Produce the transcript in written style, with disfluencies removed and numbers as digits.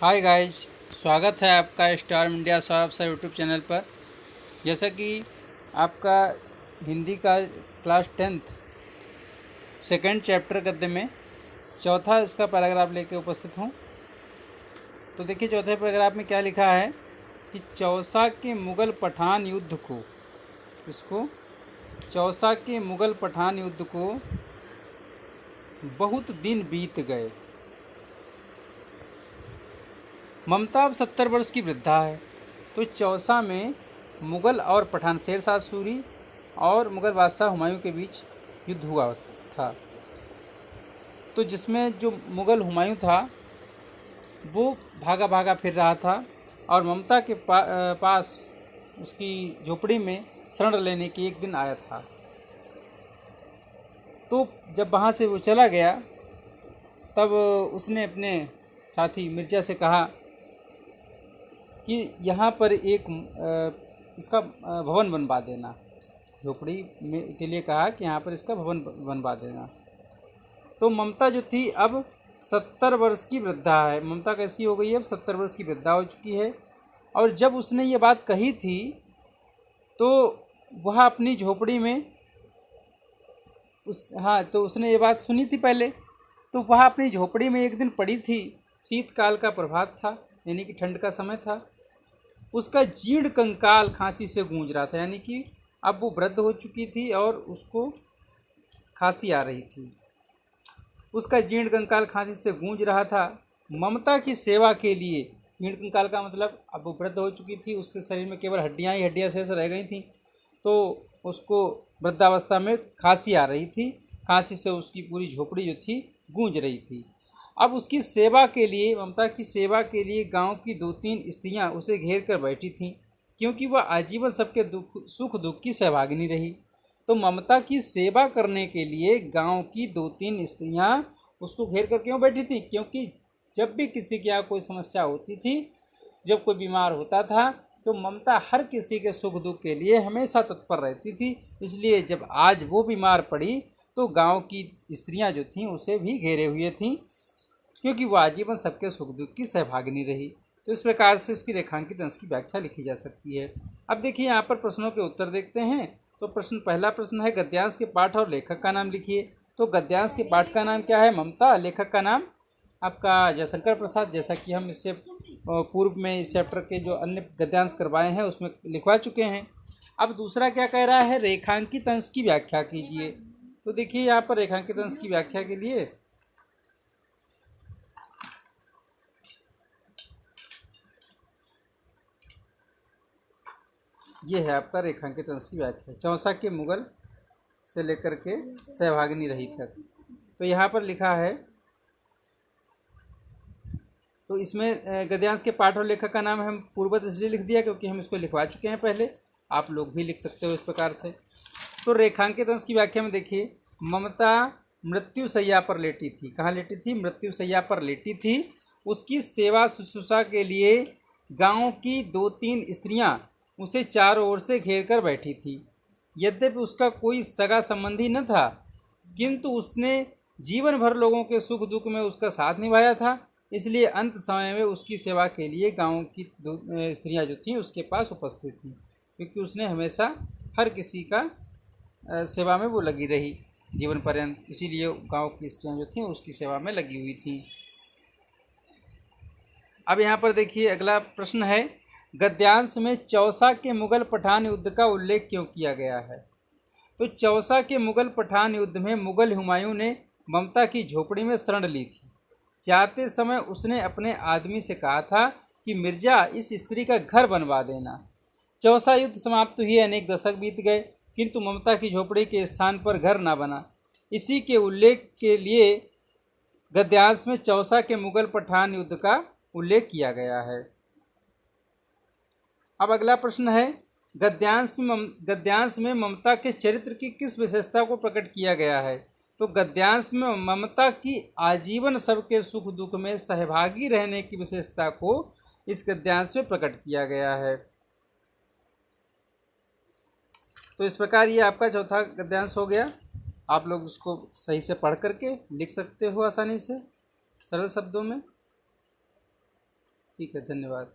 Hi guys, स्वागत है आपका star India Saurabh sir YouTube channel पर। जैसा कि आपका हिंदी का क्लास 10th सेकेंड चैप्टर गद्य में चौथा इसका पैराग्राफ लेके उपस्थित हूँ। तो देखिए चौथे पैराग्राफ में क्या लिखा है कि चौसा के मुग़ल पठान युद्ध को चौसा के मुग़ल पठान युद्ध को बहुत दिन बीत गए। ममता अब 70 वर्ष की वृद्धा है। तो चौसा में मुग़ल और पठान शेरशाह सूरी और मुग़ल बादशाह हुमायूं के बीच युद्ध हुआ था। तो जिसमें जो मुग़ल हुमायूं था वो भागा भागा फिर रहा था और ममता के पास उसकी झोपड़ी में शरण लेने के एक दिन आया था। तो जब वहाँ से वो चला गया तब उसने अपने साथी मिर्जा से कहा कि यहाँ पर एक इसका भवन बनवा देना। झोपड़ी में के लिए कहा कि यहाँ पर इसका भवन बनवा देना। तो ममता जो थी अब 70 वर्ष की वृद्धा है। ममता कैसी हो गई है? अब 70 वर्ष की वृद्धा हो चुकी है। और जब उसने ये बात कही थी तो वह अपनी झोपड़ी में तो उसने ये बात सुनी थी पहले। तो वह अपनी झोपड़ी में एक दिन पड़ी थी। शीतकाल का प्रभात था, यानी कि ठंड का समय था। उसका जीर्ण कंकाल खांसी से गूंज रहा था, यानी कि अब वो वृद्ध हो चुकी थी और उसको खांसी आ रही थी। उसका जीर्ण कंकाल खांसी से गूंज रहा था। ममता की सेवा के लिए, जीर्ण कंकाल का मतलब अब वो वृद्ध हो चुकी थी, उसके शरीर में केवल हड्डियां ही हड्डियां शेष रह गई थीं। तो उसको वृद्धावस्था में खांसी आ रही थी। खांसी से उसकी पूरी झोपड़ी जो थी गूंज रही थी। अब उसकी सेवा के लिए, ममता की सेवा के लिए गांव की 2-3 स्त्रियां उसे घेर कर बैठी थीं, क्योंकि वह आजीवन सबके सुख दुख की सहभागिनी रही। तो ममता की सेवा करने के लिए गांव की 2-3 स्त्रियां उसको घेर कर क्यों बैठी थी? क्योंकि जब भी किसी के यहाँ कोई समस्या होती थी, जब कोई बीमार होता था, तो ममता हर किसी के सुख दुख के लिए हमेशा तत्पर रहती थी। इसलिए जब आज वो बीमार पड़ी तो गांव की स्त्रियां जो थीं उसे भी घेरे हुए थीं, क्योंकि वो आजीवन सबके सुख दुख की सहभागिनी रही। तो इस प्रकार से इसकी रेखांकित अंश की व्याख्या लिखी जा सकती है। अब देखिए यहाँ पर प्रश्नों के उत्तर देखते हैं। तो पहला प्रश्न है, गद्यांश के पाठ और लेखक का नाम लिखिए। तो गद्यांश के पाठ का नाम क्या है? ममता। लेखक का नाम आपका जयशंकर प्रसाद, जैसा कि हम इससे पूर्व में इस चैप्टर के जो अन्य गद्यांश करवाए हैं उसमें लिखवा चुके हैं। अब दूसरा क्या कह रहा है? रेखांकित अंश की व्याख्या कीजिए। तो देखिए यहाँ पर रेखांकित अंश की व्याख्या के लिए ये है आपका रेखांकित अंश की व्याख्या। चौसा के मुग़ल से लेकर के सहभागिनी रही तक। तो यहाँ पर लिखा है, तो इसमें गद्यांश के पाठ और लेखक का नाम हम पूर्ववत इसलिए लिख दिया क्योंकि हम इसको लिखवा चुके हैं पहले। आप लोग भी लिख सकते हो इस प्रकार से। तो रेखांकित अंश की व्याख्या में देखिए, ममता मृत्यु शैया पर लेटी थी। कहाँ लेटी थी? मृत्यु शैया पर लेटी थी। उसकी सेवा शुश्रूषा के लिए गांव की 2-3 स्त्रियां उसे चारों ओर से घेर कर बैठी थी। यद्यपि उसका कोई सगा संबंधी न था, किंतु उसने जीवन भर लोगों के सुख दुख में उसका साथ निभाया था। इसलिए अंत समय में उसकी सेवा के लिए गांव की स्त्रियां जो थीं उसके पास उपस्थित थीं, क्योंकि उसने हमेशा हर किसी का सेवा में वो लगी रही जीवन पर्यंत। इसीलिए गांव की स्त्रियां जो थीं उसकी सेवा में लगी हुई थीं। अब यहाँ पर देखिए अगला प्रश्न है, गद्यांश में चौसा के मुग़ल पठान युद्ध का उल्लेख क्यों किया गया है? तो चौसा के मुग़ल पठान युद्ध में मुग़ल हुमायूं ने ममता की झोपड़ी में शरण ली थी। जाते समय उसने अपने आदमी से कहा था कि मिर्जा, इस स्त्री का घर बनवा देना। चौसा युद्ध समाप्त हुए अनेक दशक बीत गए, किंतु ममता की झोपड़ी के स्थान पर घर न बना। इसी के उल्लेख के लिए गद्यांश में चौसा के मुग़ल पठान युद्ध का उल्लेख किया गया है। अब अगला प्रश्न है, गद्यांश में ममता के चरित्र की किस विशेषता को प्रकट किया गया है? तो गद्यांश में ममता की आजीवन सबके सुख दुख में सहभागी रहने की विशेषता को इस गद्यांश में प्रकट किया गया है। तो इस प्रकार ये आपका चौथा गद्यांश हो गया। आप लोग उसको सही से पढ़ करके लिख सकते हो आसानी से, सरल शब्दों में। ठीक है, धन्यवाद।